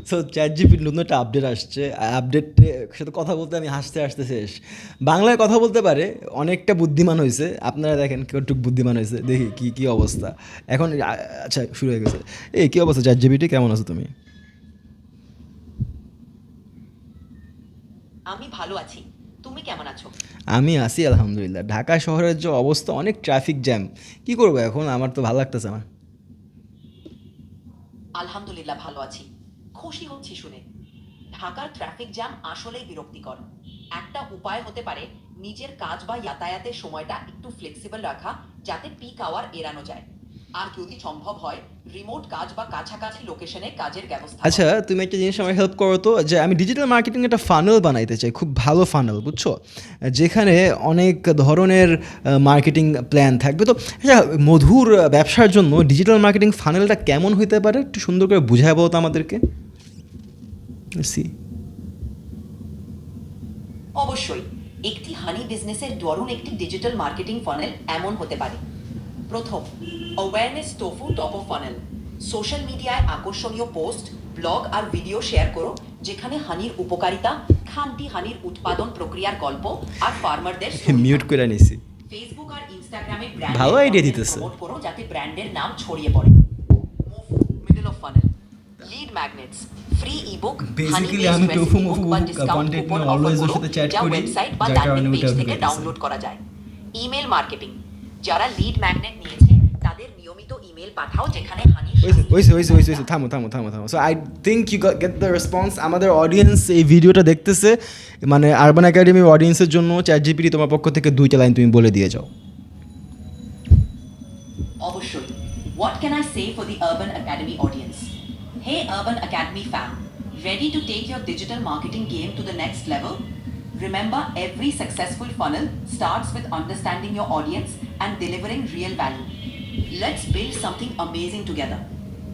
So chat জিপির নতুন একটা আপডেট আসছে, আপডেটে সাথে কথা বলতে আমি হাসতে হাসতে শেষ। বাংলায় কথা বলতে পারে, অনেকটা বুদ্ধিমান হয়েছে। আপনারা দেখেন কতটুকু বুদ্ধিমান হয়েছে, দেখি কি কি অবস্থা এখন। আচ্ছা, শুরু হয়ে গেছে। এই কী অবস্থা চ্যাট জিপিটি, কেমন আছো তুমি? আমি ভালো আছি। তুমি কেমন আছো? আমি আছি আলহামদুলিল্লাহ। ঢাকা শহরের যে অবস্থা, অনেক ট্রাফিক জ্যাম। কি করবো এখন, আমার তো ভালো লাগতেছে না। আলহামদুলিল্লাহ ভালো আছি। খুশি হচ্ছি শুনে। ঢাকার ট্রাফিক জ্যাম আসলেই বিরক্তিকর। একটা উপায় হতে পারে নিজের কাজ বা যাতায়াতের সময়টা একটু ফ্লেক্সিবল রাখা, যাতে পিক আওয়ার এড়ানো যায়। আর যদি সম্ভব হয় রিমোট কাজ বা কাছাকাছি লোকেশনে কাজের ব্যবস্থা আচ্ছা, করা। তুমি একটা জিনিস আমার হেল্প করো তো, যে আমি ডিজিটাল মার্কেটিং একটা ফানেল বানাইতে চাই, খুব ভালো ফানেল, বুঝছো? যেখানে অনেক ধরনের মার্কেটিং প্ল্যান থাকবে। তো আচ্ছা, মধুর ব্যবসার জন্য ডিজিটাল মার্কেটিং ফানেলটা কেমন হইতে পারে, একটু সুন্দর করে বুঝায় বলো তো আমাদেরকে। সি। অবশ্যই। একটি হানি বিজনেসের দরুন একটি ডিজিটাল মার্কেটিং ফানেল এমন হতে পারে। প্রথম, awareness tofu top of funnel. Social মিডিয়ায় আকর্ষণীয় পোস্ট, ব্লগ আর ভিডিও শেয়ার করো, যেখানে হানির উপকারিতা, খানটি হানির উৎপাদন প্রক্রিয়ার গল্প আর ফার্মারদের স্টোরি মিউট থাকবে। করে নিছি। ফেসবুক আর ইনস্টাগ্রামে ভালো ব্র্যান্ডের আইডিয়া কন্টেন্ট দিতেছে। প্রমোট করো, যাতে ব্র্যান্ডের নাম ছড়িয়ে পড়ে। Move, middle of funnel. Lead magnets, free ebook, honey basically based আমি টোফু রেসিপি বুক মুফু বা মুফু ডিসকাউন্ট কন্টেন্ট কুপন নিয়ে অফার অলওয়েজ ওর করো, সাথে চ্যাট যা করি, ওয়েবসাইট বা যার ল্যান্ডিং কারণে পেজ ওটা থেকে ঢুকে গেছে। ডাউনলোড করা যায়। Email marketing. যারা লিড ম্যাগনেট নিয়েছে তাদের নিয়মিত ইমেল পাঠাও, যেখানে হানি ওইসে ওইসে ওইসে ওইসে ওইসে থামো থামো থামো থামো। So I think you get the response. আমাদের অডিয়েন্স এই ভিডিওটা দেখতেছে, মানে আরবান একাডেমির অডিয়েন্সের জন্য চ্যাট জিপিটি তোমার পক্ষ থেকে দুইটা লাইন তুমি বলে দিয়ে যাও। অবশ্যই। What can I say for the Urban Academy audience? Hey Urban Academy fam, ready to take your digital marketing game to the next level? Remember, every successful funnel starts with understanding your audience and delivering real value. Let's build something amazing together.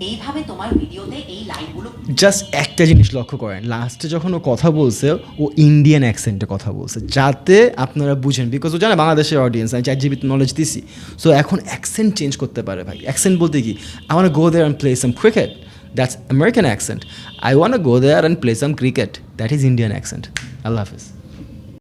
এইভাবে তোমার ভিডিওতে এই লাইনগুলো। Just একটা জিনিস লক্ষ্য করেন, লাস্টে যখন ও কথা বলছে, ও ইন্ডিয়ান অ্যাকসেন্টে কথা বলছে, যাতে আপনারা বুঝেন, বিকজ ও জানে বাংলাদেশের অডিয়েন্স, আমি চ্যাট জিপিতে নলেজ দিছি। সো এখন অ্যাকসেন্ট চেঞ্জ করতে পারে ভাই। অ্যাকসেন্ট বলতে কি, I want go there and play some cricket, that's American accent. I want go there and play some cricket, that is Indian accent. আল্লাহ হাফিজ।